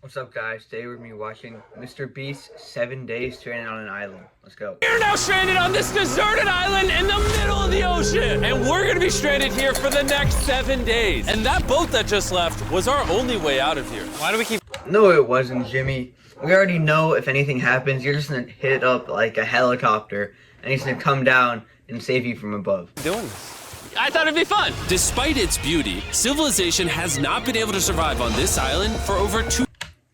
What's up, guys? Today we're going to be watching MrBeast 7 days stranded on an island. Let's go. We're now stranded on this deserted island in the middle of the ocean. And we're going to be stranded here for the next 7 days. And that boat that just left was our only way out of here. Why do we keep... No, it wasn't, Jimmy. We already know if anything happens, you're just going to hit up like a helicopter and he's going to come down and save you from above. Doing this? I thought it'd be fun. Despite its beauty, civilization has not been able to survive on this island for over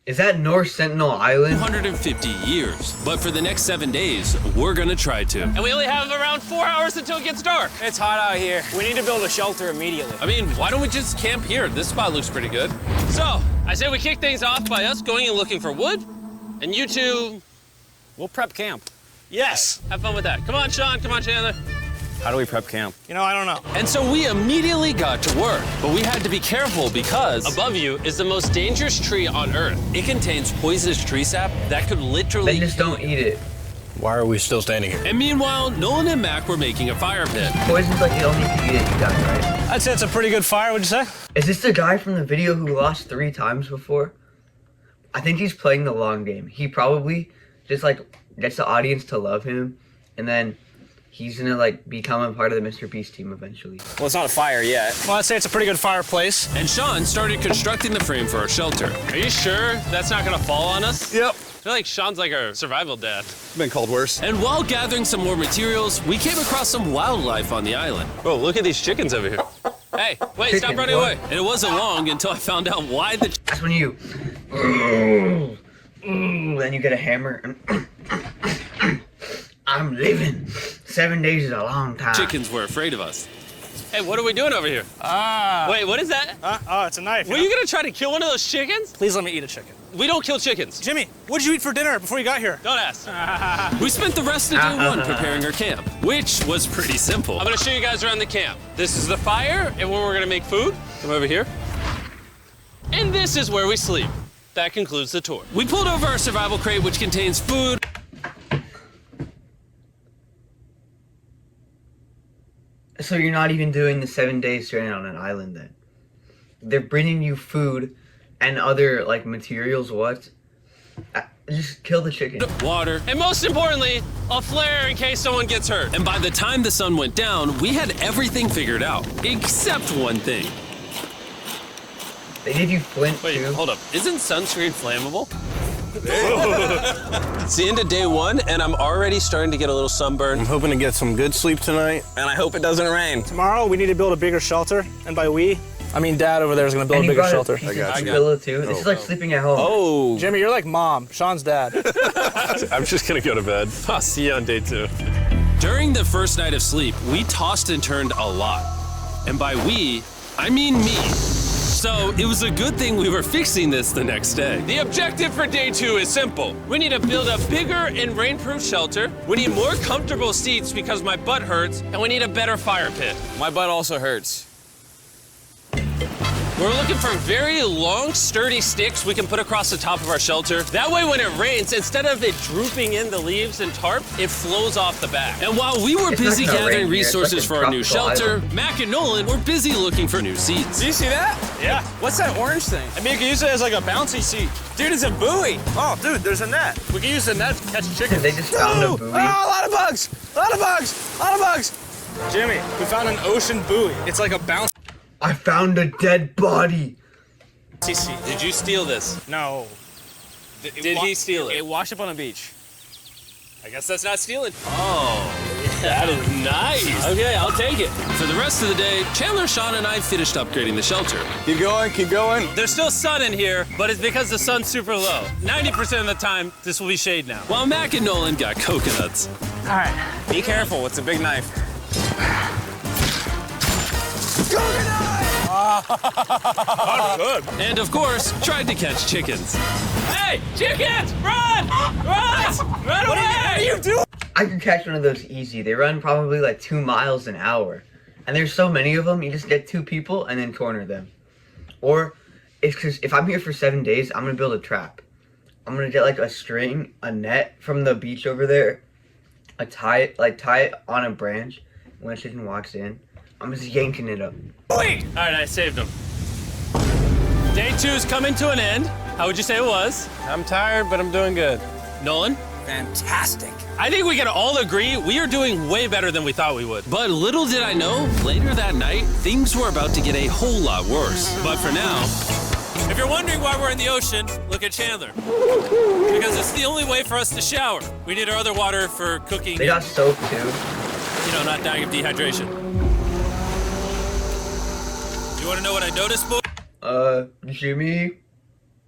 Is that North Sentinel Island? 250 years. But for the next 7 days, we're gonna try to. And we only have around 4 hours until it gets dark. It's hot out here. We need to build a shelter immediately. I mean, why don't we just camp here? This spot looks pretty good. So, I say we kick things off by us going and looking for wood, and you two... We'll prep camp. Yes! Have fun with that. Come on, Sean. Come on, Chandler. How do we prep camp? You know, I don't know. And so we immediately got to work, but we had to be careful because above you is the most dangerous tree on Earth. It contains poisonous tree sap that could literally... Then just don't eat it. Why are we still standing here? And meanwhile, Nolan and Mac were making a fire pit. Poison's like you don't need to eat it, you got it, right? I'd say it's a pretty good fire, would you say? Is this the guy from the video who lost 3 times before? I think he's playing the long game. He probably just like gets the audience to love him, and then he's gonna like become a part of the MrBeast team eventually. Well, it's not a fire yet. Well, I'd say it's a pretty good fireplace. And Sean started constructing the frame for our shelter. Are you sure that's not gonna fall on us? Yep. I feel like Sean's like our survival dad. Been called worse. And while gathering some more materials, we came across some wildlife on the island. Bro, look at these chickens over here. Hey, wait, stop running away. And it wasn't long until I found out why the... That's when you... then you get a hammer and... I'm leaving. 7 days is a long time. chickens were afraid of us. Hey, what are we doing over here? Wait, what is that? Oh, it's a knife. Were you gonna try to kill one of those chickens? Please let me eat a chicken. We don't kill chickens. Jimmy, what did you eat for dinner before you got here? Don't ask. We spent the rest of day 1 preparing our camp, which was pretty simple. I'm gonna show you guys around the camp. This is the fire and where we're gonna make food. Come over here. And this is where we sleep. That concludes the tour. We pulled over our survival crate, which contains food. So you're not even doing the 7 days stranded on an island then? They're bringing you food and other like materials, what? Just kill the chicken. Water, and most importantly, a flare in case someone gets hurt. And by the time the sun went down, we had everything figured out, except one thing. They give you flint Wait, too. hold up. Isn't sunscreen flammable? It's the end of day 1, and I'm already starting to get a little sunburn. I'm hoping to get some good sleep tonight, and I hope it doesn't rain. Tomorrow, we need to build a bigger shelter. And by we, I mean Dad over there is going to build And a you bigger got shelter. a got you. pillow too. This is like sleeping at home. Oh. Jimmy, you're like Mom. Sean's dad. I'm just gonna go to bed. I'll see you on day 2. During the first night of sleep, we tossed and turned a lot. And by we, I mean me. So it was a good thing we were fixing this the next day. The objective for day 2 is simple. We need to build a bigger and rainproof shelter. We need more comfortable seats because my butt hurts, and we need a better fire pit. My butt also hurts. We're looking for very long, sturdy sticks we can put across the top of our shelter. That way, when it rains, instead of it drooping in the leaves and tarp, it flows off the back. And while we were It's busy not gonna gathering rain here. It's resources like a for our new tropical shelter, island. Mac and Nolan were busy looking for new seats. Do you see that? Yeah. What's that orange thing? I mean, you can use it as like a bouncy seat. Dude, it's a buoy. Oh, dude, there's a net. We can use the net to catch chickens. They just found a Oh, buoy. a lot of bugs. A lot of bugs. A lot of bugs. Jimmy, we found an ocean buoy. It's like a bouncy I found a dead body. seat. Did you steal this? No. Did he steal it? It washed up on a beach. I guess that's not stealing. Oh, that is nice. Okay, I'll take it. For the rest of the day, Chandler, Sean, and I finished upgrading the shelter. Keep going, keep going. There's still sun in here, but it's because the sun's super low. 90% of the time, this will be shade now. While Mac and Nolan got coconuts. All right. Be careful. It's a big knife. Good. And of course, tried to catch chickens. Hey, chickens, run! Run! Run away! What are you doing? I could catch one of those easy. They run probably like 2 miles an hour. And there's so many of them, you just get 2 people and then corner them. Or, it's because if I'm here for 7 days, I'm going to build a trap. I'm going to get like a string, a net from the beach over there. Tie it on a branch. When a chicken walks in, I'm just yanking it up. Wait. All right, I saved him. Day 2 is coming to an end. How would you say it was? I'm tired, but I'm doing good. Nolan? Fantastic. I think we can all agree we are doing way better than we thought we would. But little did I know, later that night, things were about to get a whole lot worse. But for now, if you're wondering why we're in the ocean, look at Chandler. Because it's the only way for us to shower. We need our other water for cooking. They got soap too. You know, not dying of dehydration. You want to know what I noticed, boys? Jimmy,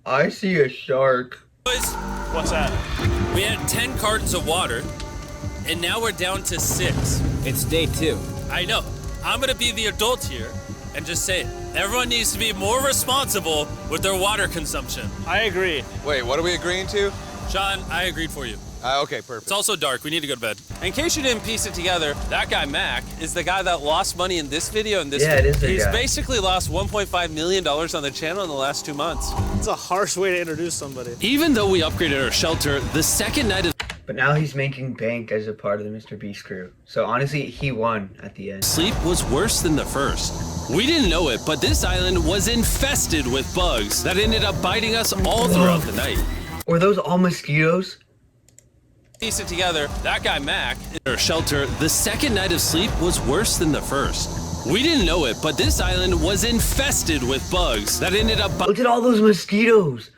I see a shark. What's that? We had 10 cartons of water, and now we're down to 6. It's day 2. I know. I'm gonna be the adult here and just say it. Everyone needs to be more responsible with their water consumption. I agree. Wait, what are we agreeing to? Sean, I agreed for you. Okay, perfect. It's also dark. We need to go to bed. In case you didn't piece it together, that guy Mac is the guy that lost money in this video and this Yeah, video. it is the He's guy. basically lost $1.5 million on the channel in the last 2 months. It's a harsh way to introduce somebody. Even though we upgraded our shelter, the second night of But now he's making bank as a part of the MrBeast crew. So honestly, he won at the end. sleep was worse than the first. We didn't know it, but this island was infested with bugs that ended up biting us all throughout the night. Were those all mosquitoes? Piece it together, that guy Mac, in our shelter, the second night of sleep was worse than the first. We didn't know it, but this island was infested with bugs that ended up Look at all those mosquitoes.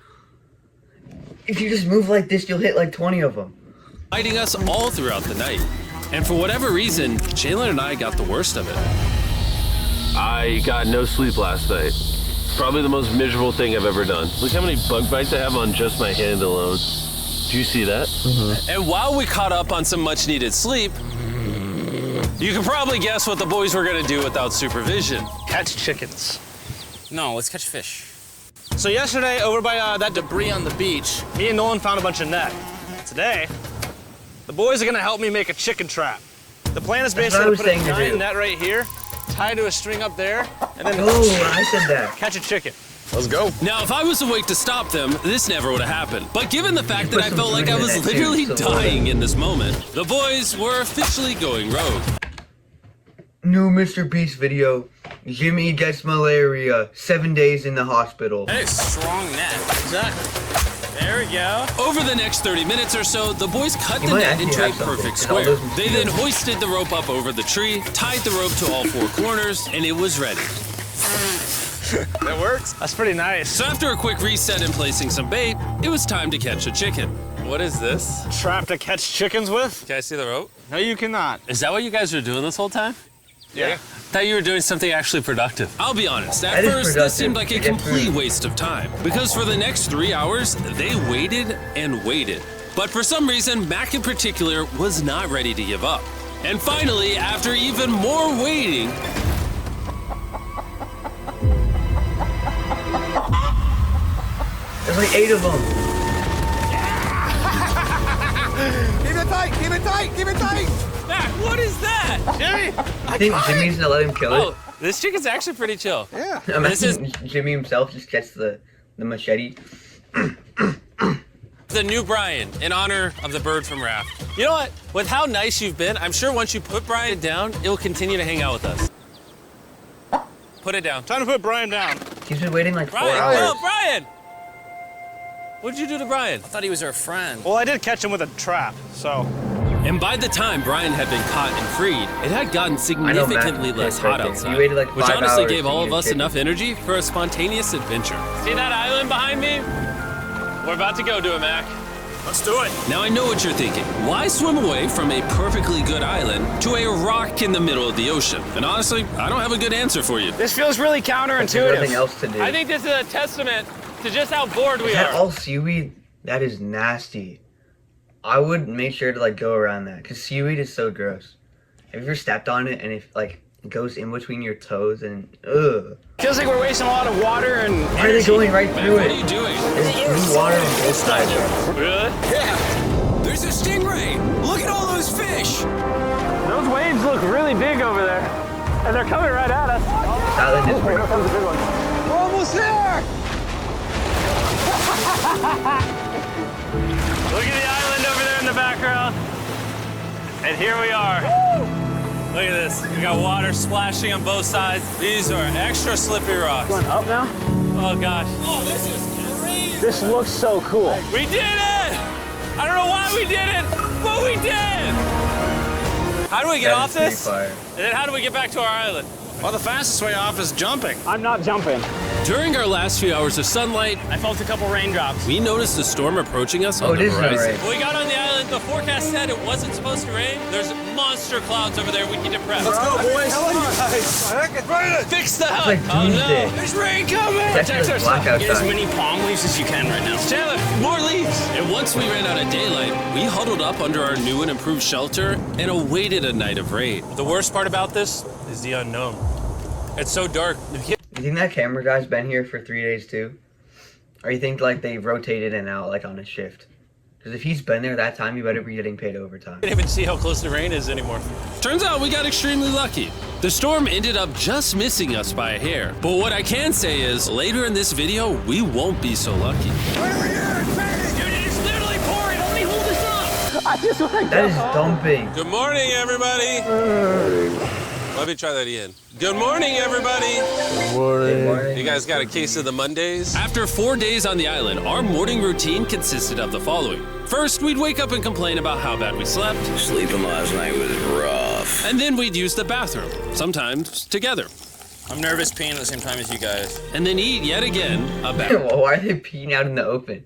If you just move like this, you'll hit like 20 of them. biting us all throughout the night. And for whatever reason, Chandler and I got the worst of it. I got no sleep last night. Probably the most miserable thing I've ever done. Look how many bug bites I have on just my hand alone. Do you see that? And while we caught up on some much needed sleep, you can probably guess what the boys were gonna do without supervision. Catch chickens. No, let's catch fish. So yesterday, over by that debris on the beach, me and Nolan found a bunch of net. Today, the boys are gonna help me make a chicken trap. The plan is That's what I basically to was put a saying to giant do. net right here, tie to a string up there, and then Oh, I said that. catch a chicken. Let's go. Now, if I was awake to stop them, this never would have happened. But given the fact that I felt like I was literally dying in this moment, the boys were officially going rogue. New MrBeast video. Jimmy gets malaria. 7 days in the hospital. That is strong net. Exactly. There we go. Over the next 30 minutes or so, the boys cut You the might net actually into a have something, perfect 'cause all square. those They then mosquitoes- hoisted the rope up over the tree, tied the rope to all 4 corners, and it was ready. That works. That's pretty nice. So after a quick reset and placing some bait, it was time to catch a chicken. What is this? Trap to catch chickens with? Can I see the rope? No, you cannot. Is that what you guys were doing this whole time? Yeah. Thought you were doing something actually productive. I'll be honest, at That is first this productive. seemed like a To get complete through. waste of time. Because for the next 3 hours, they waited and waited. But for some reason, Mac in particular was not ready to give up. And finally, after even more waiting, There's like 8 of them. Keep it tight, keep it tight, keep it tight. Mac, what is that? Jimmy! I think Jimmy's gonna let him kill it. Oh, this chicken's actually pretty chill. Yeah. Imagine Jimmy himself just gets the machete. The new Brian, in honor of the bird from Raft. You know what? With how nice you've been, I'm sure once you put Brian down, it will continue to hang out with us. Put it down. Time to put Brian down. He's been waiting like 4 Brian, hours. no, Brian! What'd you do to Brian? I thought he was our friend. Well, I did catch him with a trap, so. And by the time Brian had been caught and freed, it had gotten significantly Matt less is hot right there. outside, He waited like which 5 honestly hours gave to all eat of a us chicken. enough energy for a spontaneous adventure. See that island behind me? We're about to go to it, Mac. Let's do it. Now I know what you're thinking. Why swim away from a perfectly good island to a rock in the middle of the ocean? And honestly, I don't have a good answer for you. This feels really There's nothing counterintuitive. else to do. I think this is a testament to just how bored we Is that are. all seaweed? That is nasty. I would make sure to like go around that because seaweed is so gross. Have you ever stepped on it and it like goes in between your toes and ugh? Feels like we're wasting a lot of water and Why are they going right Man, through what are you it? doing? There's blue water on both sides. Really? Yeah, there's a stingray. Look at all those fish. Those waves look really big over there, and they're coming right at us. This island is Here comes a big one. We're almost there. Look at the island over there in the background. And here we are. Look at this. We got water splashing on both sides. These are extra slippery rocks. Going up now? Oh gosh. Oh, this is crazy. This looks so cool. We did it! I don't know why we did it, but we did! How do we get off this? Fire. And then how do we get back to our island? Well, the fastest way off is jumping. I'm not jumping. During our last few hours of sunlight, I felt a couple raindrops. we noticed a storm approaching us on Oh, the it is not horizon. rain. When we got on the island, the forecast said it wasn't supposed to rain. There's monster clouds over there we need to prep. Let's go, boys. Fix the hut! like Oh doomsday. no! There's rain coming! That's Protect just black ourselves. Get as outside. many palm leaves as you can right now. Chandler, more leaves! And once we ran out of daylight, we huddled up under our new and improved shelter and awaited a night of rain. The worst part about this is the unknown. It's so dark. You think that camera guy's been here for 3 days too? Or you think like they rotated in and out like on a shift? Because if he's been there that time, you better be getting paid overtime. Can't even see how close the rain is anymore. Turns out we got extremely lucky. The storm ended up just missing us by a hair. But what I can say is, later in this video, we won't be so lucky. Dude, it's literally pouring. Only hold this up. That is dumping. Good morning, everybody. Let me try that again. Good morning, everybody. Good morning. You guys got a case of the Mondays? After 4 days on the island, our morning routine consisted of the following. First, we'd wake up and complain about how bad we slept. Sleeping last night was rough. And then we'd use the bathroom, sometimes together. I'm nervous peeing at the same time as you guys. And then eat yet again a bath. Well, why are they peeing out in the open?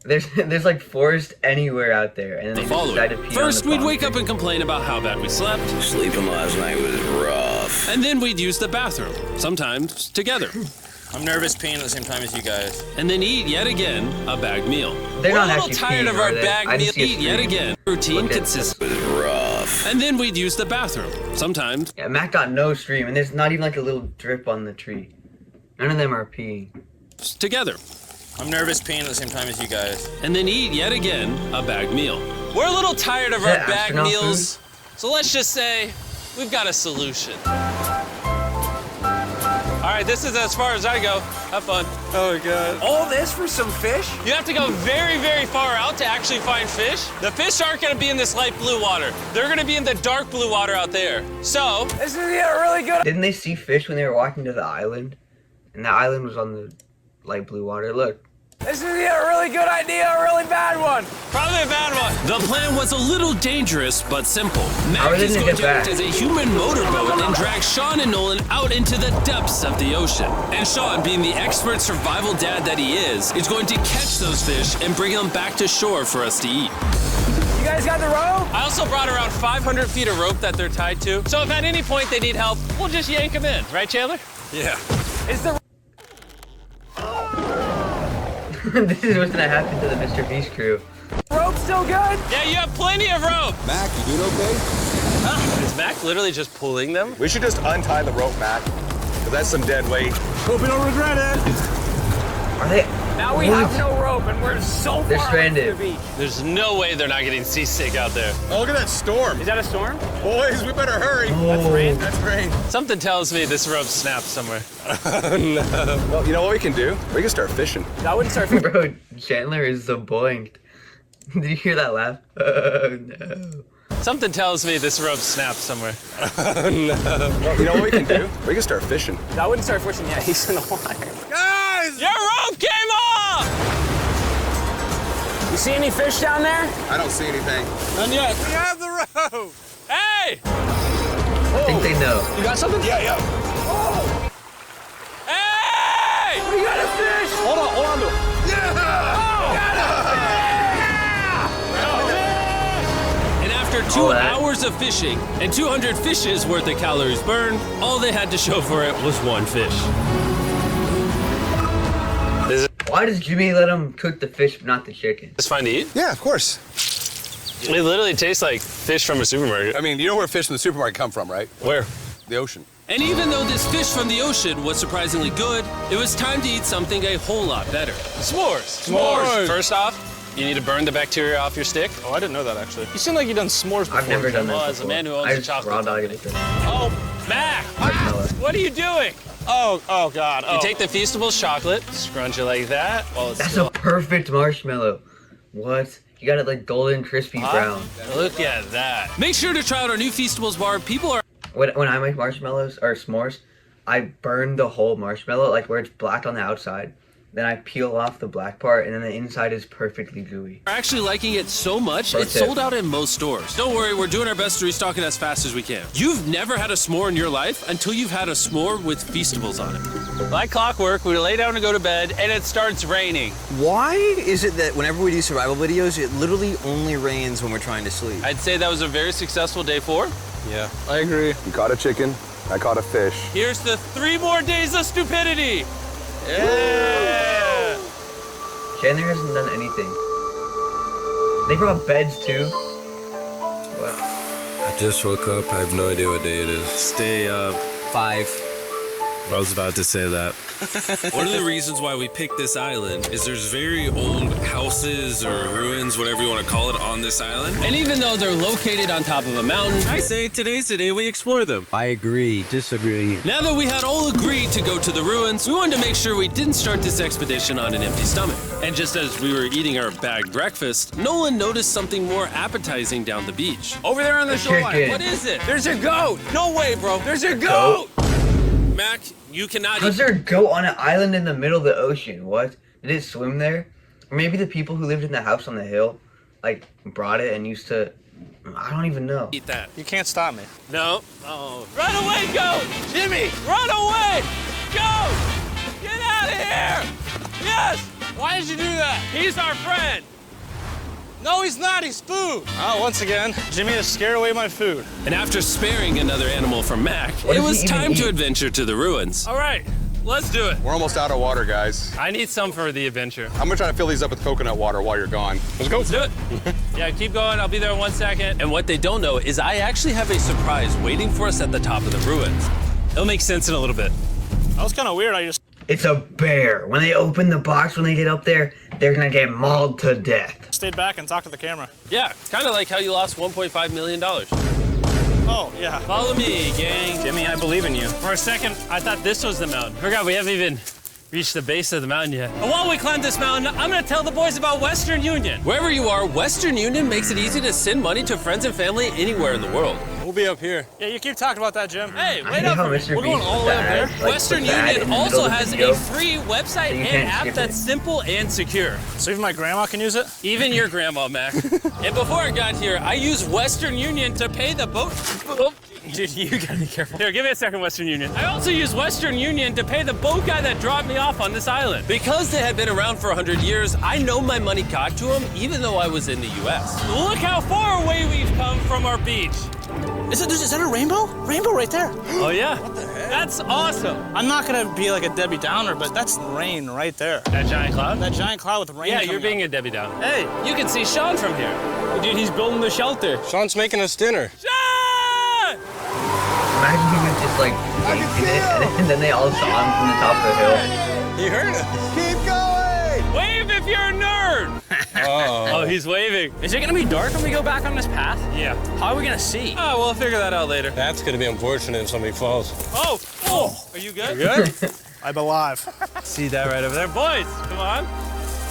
There's like forest anywhere out there, and then The they just decide to following. pee First, on the we'd wake up concrete. and complain about how bad we slept. Sleeping last night was rough. And then we'd use the bathroom, sometimes together. I'm nervous peeing at the same time as you guys. And then eat yet again a bagged meal. They're We're not a little actually tired peeing, of our are they? bagged I meal. just see a Eat yet stream. again. Routine Look at consists. Was rough. And then we'd use the bathroom, sometimes. Yeah, Matt got no stream, and there's not even like a little drip on the tree. None of them are peeing. Together. I'm nervous peeing at the same time as you guys. And then eat yet again a bagged meal. We're a little tired of Is our that bagged astronaut meals, so let's just say we've got a solution. All right, this is as far as I go. Have fun. Oh, my God. All this for some fish? You have to go very, very far out to actually find fish. The fish aren't gonna be in this light blue water. They're gonna be in the dark blue water out there. So, This is really good. Didn't they see fish when they were walking to the island? And the island was on the light blue water. Look. This is a really good idea, a really bad one. probably a bad one. The plan was a little dangerous, but simple. How Mac are they is gonna going get to act back? as a human motorboat and drag Sean and Nolan out into the depths of the ocean. And Sean, being the expert survival dad that he is going to catch those fish and bring them back to shore for us to eat. You guys got the rope? I also brought around 500 feet of rope that they're tied to. So if at any point they need help, we'll just yank them in. Right, Chandler? Yeah. Is the This is what's gonna happen to the MrBeast crew. rope still good? Yeah, you have plenty of rope. Mac, you doing okay? Is Mac literally just pulling them? We should just untie the rope, Mac. Because that's some dead weight. Hope you don't regret it. Are they? Now we What? have no rope and we're so They're far stranded. away from the beach. There's no way they're not getting seasick out there. Oh, look at that storm. Is that a storm? Boys, we better hurry. That's rain. That's rain. Something tells me this rope snapped somewhere. Well, you know what we can do? We can start fishing. That wouldn't start. Bro, Chandler is so boinked. Did you hear that laugh? Oh no. Something tells me this rope snapped somewhere. Well, you know what we can do? We can start fishing. That wouldn't start fishing yet. He's in the water. Guys! Your rope came off! You see any fish down there? I don't see anything. None yet. We have the rope! Hey! I think they know. You got something? Yeah. Hey! We got a fish. Hold on to it. And after 2 All that. hours of fishing and 200 fishes worth of calories burned, all they had to show for it was one fish. Why does Jimmy let him cook the fish but not the chicken? It's fine to eat? Yeah, of course. It literally tastes like fish from a supermarket. I mean, you know where fish in the supermarket come from, right? Where? The ocean. And even though this fish from the ocean was surprisingly good, it was time to eat something a whole lot better. S'mores. S'mores. First off, you need to burn the bacteria off your stick. Oh, I didn't know that actually. You seem like you've done s'mores before. I've never done that Well, as a before. man who owns I a just chocolate raw dog company. it. Oh, Mac! Marshmallow. What are you doing? Oh God. You take the Feastables chocolate, scrunch it like that while it's That's still a perfect marshmallow. What? You got it like golden, crispy brown. Look at that. Make sure to try out our new Feastables bar. People are When I make marshmallows or s'mores, I burn the whole marshmallow, like where it's black on the outside. Then I peel off the black part, and then the inside is perfectly gooey. We're actually liking it so much, it's tip. sold out in most stores. Don't worry, we're doing our best to restock it as fast as we can. You've never had a s'more in your life until you've had a s'more with Feastables on it. Like clockwork, we lay down to go to bed, and it starts raining. Why is it that whenever we do survival videos, it literally only rains when we're trying to sleep? I'd say that was a very successful day 4. Yeah, I agree. You caught a chicken. I caught a fish. Here's the 3 more days of stupidity. Yeah! Chandler hasn't done anything. They brought beds too. Wow. I just woke up. I have no idea what day it is. Stay up. 5. I was about to say that. One of the reasons why we picked this island is there's very old houses or ruins, whatever you want to call it, on this island. And even though they're located on top of a mountain, I say today's the day we explore them. I agree. Disagree. Now that we had all agreed to go to the ruins, we wanted to make sure we didn't start this expedition on an empty stomach. And just as we were eating our bagged breakfast, Nolan noticed something more appetizing down the beach. Over there on the shoreline. chicken. What is it? There's a goat. No way, bro. There's a goat. Mac, you cannot How's there a goat on an island in the middle of the ocean? What? Did it swim there? Or maybe the people who lived in the house on the hill, like, brought it and used to... I don't even know. eat that. You can't stop me. No. Oh. Run away, goat. Jimmy, run away. Goat, get out of here. Yes. Why did you do that? He's our friend. No, he's not. He's food. Oh, once again, Jimmy has scared away my food. And after sparing another animal from Mac, What it does was he even time to eat? adventure to the ruins. All right, let's do it. We're almost out of water, guys. I need some for the adventure. I'm gonna try to fill these up with coconut water while you're gone. Let's go. Let's do it. Yeah, keep going. I'll be there in 1 second. And what they don't know is I actually have a surprise waiting for us at the top of the ruins. It'll make sense in a little bit. That was kind of weird. I just It's a bear. When they open the box, when they get up there, they're gonna get mauled to death. stayed back and talked to the camera. Yeah, kind of like how you lost $1.5 million. Oh, yeah. Follow me, gang. Jimmy, I believe in you. For a second, I thought this was the mountain. Forgot we haven't even reached the base of the mountain yet. And while we climb this mountain, I'm gonna tell the boys about Western Union. Wherever you are, Western Union makes it easy to send money to friends and family anywhere in the world. We'll be up here. Yeah, you keep talking about that, Jim. Hey, I wait hate up how for me. Mr. We're going Beast all the way up there. like, Western puts the ad Union in the middle also of the has video. a free website So you and can't app skip that's it. simple and secure. So even my grandma can use it? Even your grandma, Mac. And before I got here, I used Western Union to pay the boat. Oh, dude, you gotta be careful. Here, give me a second, Western Union. I also used Western Union to pay the boat guy that dropped me off on this island. Because they had been around for 100 years, I know my money got to them even though I was in the US. Look how far away we've come from our beach. Is that a rainbow? Rainbow right there. Oh, yeah? What the heck? That's awesome. I'm not gonna be like a Debbie Downer, but that's rain right there. That giant cloud? That giant cloud with rain. Yeah, you're being a Debbie Downer. Hey, you can see Sean from here. Dude, he's building the shelter. Sean's making us dinner. Sean! Imagine he was just like yanking it, and then they all saw him from the top of the hill. You heard it. Keep going! Wave if you're a nerd! Oh, he's waving. Is it gonna be dark when we go back on this path? Yeah. How are we gonna see? Oh, we'll figure that out later. That's gonna be unfortunate if somebody falls. Oh! Are you good? Good? I'm alive. See that right over there? Boys, come on.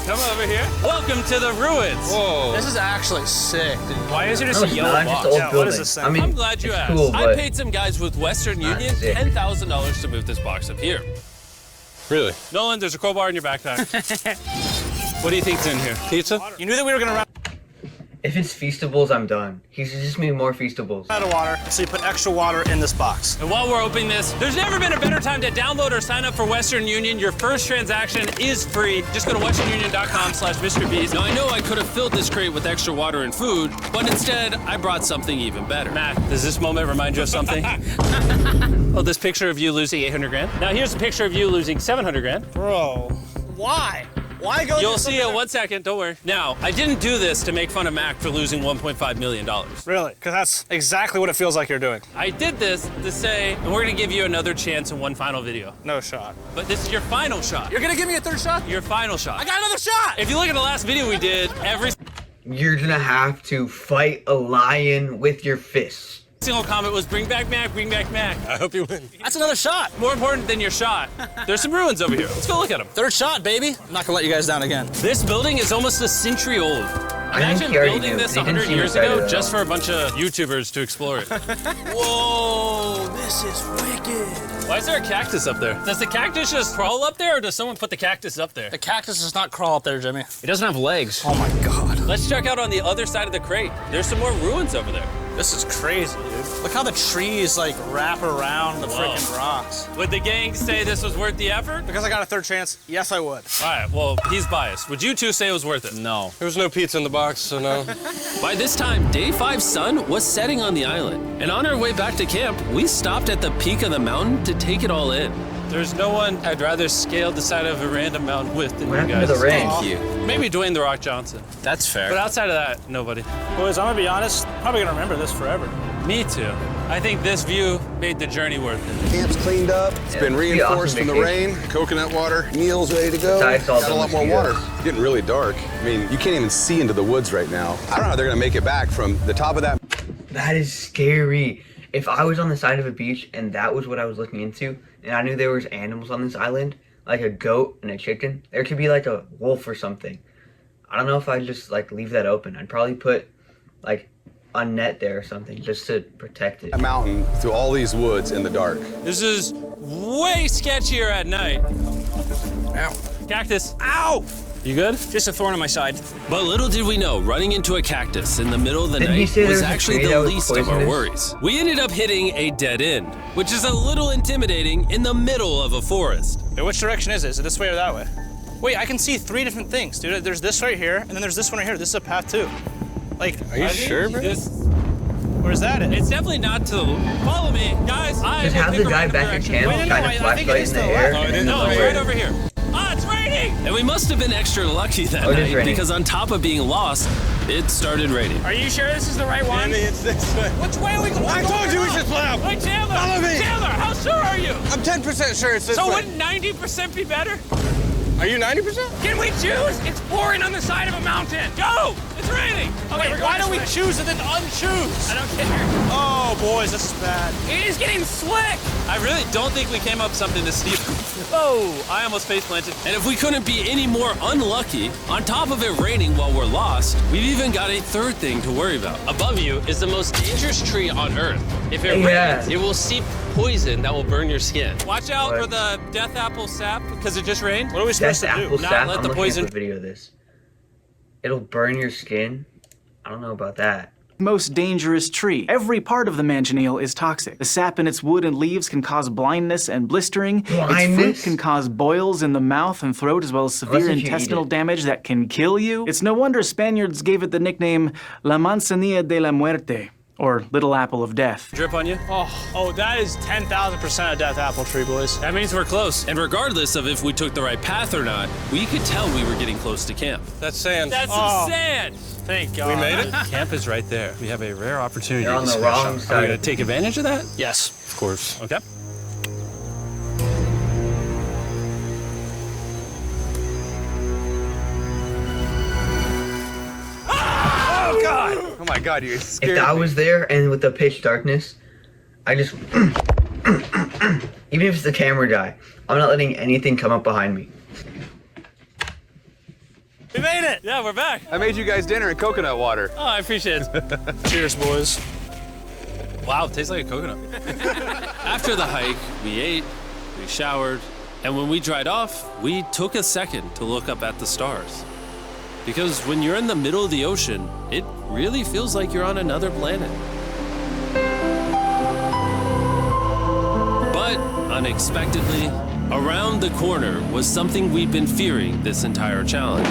Come over here. Welcome to the ruins. Whoa. This is actually sick, dude. Why is there just No, a it's yellow not, just box? an old Yeah, what building. is this thing? I mean, I'm glad you it's asked. cool, I but paid some guys with Western not Union sick. $10,000 to move this box up here. Really? Nolan, there's a crowbar in your backpack. What do you think's in here? Pizza? You knew that we were gonna run if it's Feastables, I'm done. He's just me more Feastables. out of water, so you put extra water in this box. And while we're opening this, there's never been a better time to download or sign up for Western Union. Your first transaction is free. Just go to westernunion.com/MrBeast. Now, I know I could have filled this crate with extra water and food, but instead, I brought something even better. Matt, does this moment remind you of something? Oh, this picture of you losing 800 grand? Now here's a picture of you losing 700 grand. Bro, why? Why go? You'll see it in 1 second, don't worry. Now, I didn't do this to make fun of Mac for losing $1.5 million. Really? Because that's exactly what it feels like you're doing. I did this to say, and we're gonna give you another chance in one final video. No shot. But this is your final shot. You're gonna give me a third shot? Your final shot. I got another shot! If you look at the last video we did, every You're gonna have to fight a lion with your fists. single comment was bring back Mac, bring back Mac. I hope you win. That's another shot. More important than your shot, there's some ruins over here. Let's go look at them. Third shot, baby. I'm not gonna let you guys down again. This building is almost a century old. I think Imagine he already building knew, this but he didn't 100 seem years excited ago at just all. for a bunch of YouTubers to explore it. Whoa, this is wicked. Why is there a cactus up there? Does the cactus just crawl up there, or does someone put the cactus up there? The cactus does not crawl up there, Jimmy. It doesn't have legs. Oh my God. Let's check out on the other side of the crate. There's some more ruins over there. This is crazy, dude. Look how the trees like wrap around the freaking rocks. Would the gang say this was worth the effort? Because I got a third chance, yes, I would. All right, well, he's biased. Would you two say it was worth it? No. There was no pizza in the box, so no. By this time, day 5's sun was setting on the island. And on our way back to camp, we stopped at the peak of the mountain to take it all in. There's no one I'd rather scale the side of a random mountain with than What you happened guys. to the rain? Thank you. Maybe Dwayne The Rock Johnson. That's fair. But outside of that, nobody. Boys, I'm gonna be honest, probably gonna remember this forever. Me too. I think this view made the journey worth it. Camp's cleaned up. It's been Pretty reinforced awesome from the vacation. rain. Coconut water. Meals ready to go. Besides all Got the a lot more mosquitoes. water. It's getting really dark. I mean, you can't even see into the woods right now. I don't know how they're gonna make it back from the top of that. That is scary. If I was on the side of a beach and that was what I was looking into, and I knew there was animals on this island, like a goat and a chicken, there could be like a wolf or something. I don't know if I'd just like leave that open. I'd probably put like a net there or something just to protect it. A mountain through all these woods in the dark. This is way sketchier at night. Ow. Cactus. Ow! You good? Just a thorn on my side. But little did we know, running into a cactus in the middle of the Didn't he night say there was was a actually tree the that was least of our poisonous? worries. We ended up hitting a dead end, which is a little intimidating in the middle of a forest. Wait, which direction is it? Is it this way or that way? Wait, I can see 3 different things, dude. There's this right here, and then there's this one right here. This is a path too. Like, Are you sure, bro? where's that at? It's definitely not to follow me, guys. I Just will have pick the a guy random back at direction. camp, Wait, no, shine I a think it flashlight is in the to the air. left. and then No, the it's way- right over here. Ah, it's raining! And we must have been extra lucky that Oh, it is night raining. because on top of being lost, it started raining. Are you sure this is the right one? it's this way. Which way are we going? I told you we should split up. Hey, Chandler! Follow me. Chandler, how sure are you? I'm 10% sure it's this So way. wouldn't 90% be better? Are you 90%? Can we choose? It's pouring on the side of a mountain. Go! It's raining. Okay, Wait, why don't we choose and then unchoose? I don't care. Oh, boys, this is bad. It is getting slick. I really don't think we came up something this steep. Oh, I almost face planted. And if we couldn't be any more unlucky, on top of it raining while we're lost, we've even got a third thing to worry about. Above you is the most dangerous tree on Earth. If it Yeah. rains, it will seep poison that will burn your skin. Watch out What? for the death apple sap because it just rained. What are we supposed Death to apple do? Not sap. let I'm the looking poison- at the video of this. It'll burn your skin. I don't know about that. Most dangerous tree. Every part of the manganiel is toxic. The sap in its wood and leaves can cause blindness and blistering. Its fruit Blindness? can cause boils in the mouth and throat as well as severe if you eat intestinal it. damage that can kill you. It's no wonder Spaniards gave it the nickname La Manzanilla de la Muerte, or Little Apple of Death. Drip on you? Oh, that is 10,000% a death apple tree, boys. That means we're close. And regardless of if we took the right path or not, we could tell we were getting close to camp. That's sand. That's Oh. some sand. Thank God. We made it? Camp is right there. We have a rare opportunity You're on to the smash wrong up. Are side we gonna of take advantage of that? Yes. Of course. Okay. Oh, God. Oh my God, you If scared I me. was there and with the pitch darkness, I just even if it's the camera guy, I'm not letting anything come up behind me. We made it. Yeah, we're back. I made you guys dinner and coconut water. Oh, I appreciate it. Cheers, boys. Wow, it tastes like a coconut. After the hike, we ate, we showered, and when we dried off, we took a second to look up at the stars. Because when you're in the middle of the ocean, it really feels like you're on another planet. But unexpectedly, around the corner was something we'd been fearing this entire challenge.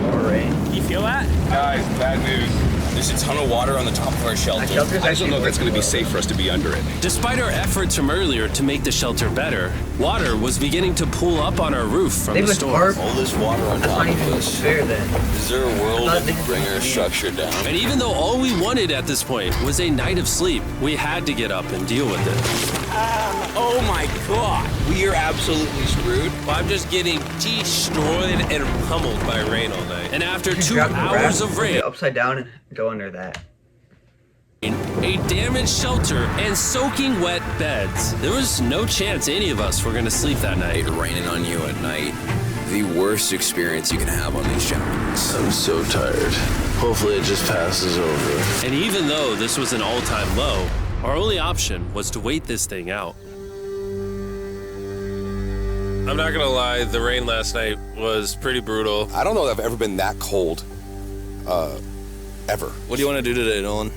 More rain. You feel that? Guys, bad news. There's a ton of water on the top of our shelter. That shelter's I just don't know if that's actually going to be safe for us to be under it. Despite our efforts from earlier to make the shelter better, water was beginning to pool up on our roof from They the was storm. tarp. All this water on That's top not of even us. fair then. Is there a world thought that they could bring just our did. structure down? And even though all we wanted at this point was a night of sleep, we had to get up and deal with it. Oh my God. We are absolutely screwed. I'm just getting destroyed and pummeled by rain all night. And after Just 2 grab the hours raft, of put rain, it upside down and go under that. a damaged shelter, and soaking wet beds, there was no chance any of us were going to sleep that night. Raining on you at night. The worst experience you can have on these challenges. I'm so tired. Hopefully it just passes over. And even though this was an all-time low, our only option was to wait this thing out. I'm not gonna lie, the rain last night was pretty brutal. I don't know that I've ever been that cold, ever. What do you want to do today, Nolan?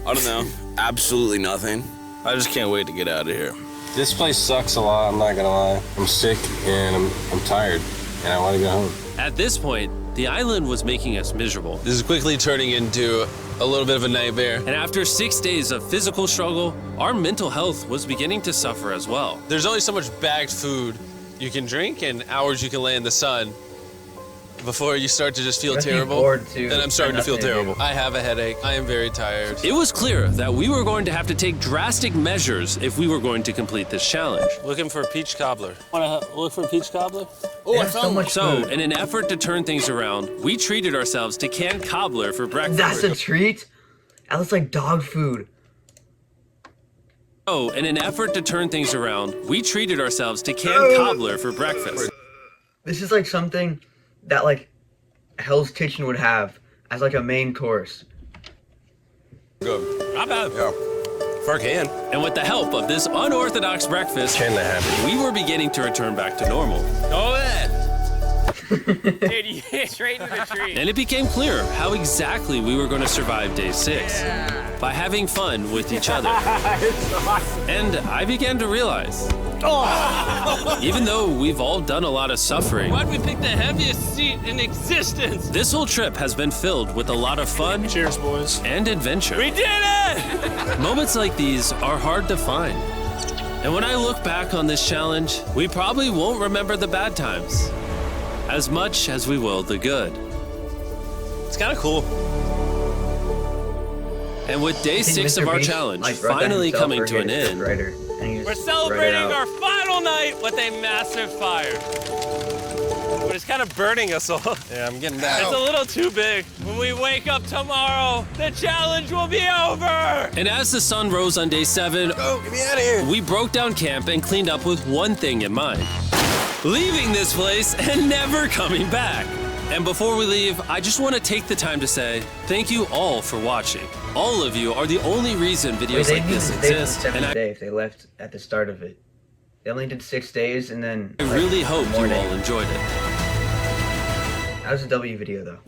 I don't know. Absolutely nothing. I just can't wait to get out of here. This place sucks a lot, I'm not gonna lie. I'm sick and I'm tired and I wanna go home. At this point, the island was making us miserable. This is quickly turning into a little bit of a nightmare. And after 6 days of physical struggle, our mental health was beginning to suffer as well. There's only so much bagged food you can drink and hours you can lay in the sun before you start to just feel terrible. And I'm starting to feel terrible. I have a headache. I am very tired. It was clear that we were going to have to take drastic measures if we were going to complete this challenge. Looking for a peach cobbler. Want to look for a peach cobbler? Oh, I found one. So, in an effort to turn things around, we treated ourselves to canned cobbler for breakfast. That's a treat? That looks like dog food. So, in an effort to turn things around, we treated ourselves to canned cobbler for breakfast. This is like something that like Hell's Kitchen would have as like a main course. Good. Not bad. Yeah. For a can. And with the help of this unorthodox breakfast, we were beginning to return back to normal. Go ahead. Dude, you hit straight into the tree. And it became clear how exactly we were going to survive day 6. By having fun with each other. And I began to realize, even though we've all done a lot of suffering, Why'd we pick the heaviest seat in existence? this whole trip has been filled with a lot of fun. Cheers, boys. And adventure. We did it! Moments like these are hard to find. And when I look back on this challenge, we probably won't remember the bad times as much as we will the good. It's kind of cool. And with day 6 of our challenge finally coming to an end, We're celebrating our final night with a massive fire. But it's kind of burning us all. Yeah, I'm getting that. It's a little too big. When we wake up tomorrow, the challenge will be over! and as the sun rose on day 7, Oh, get me out of here. we broke down camp and cleaned up with one thing in mind: leaving this place and never coming back. And before we leave, I just want to take the time to say thank you all for watching. All of you are the only reason videos like this exist, and I if they left at the start of it. They only did 6 days and then really hope you all enjoyed it. That was a W video though.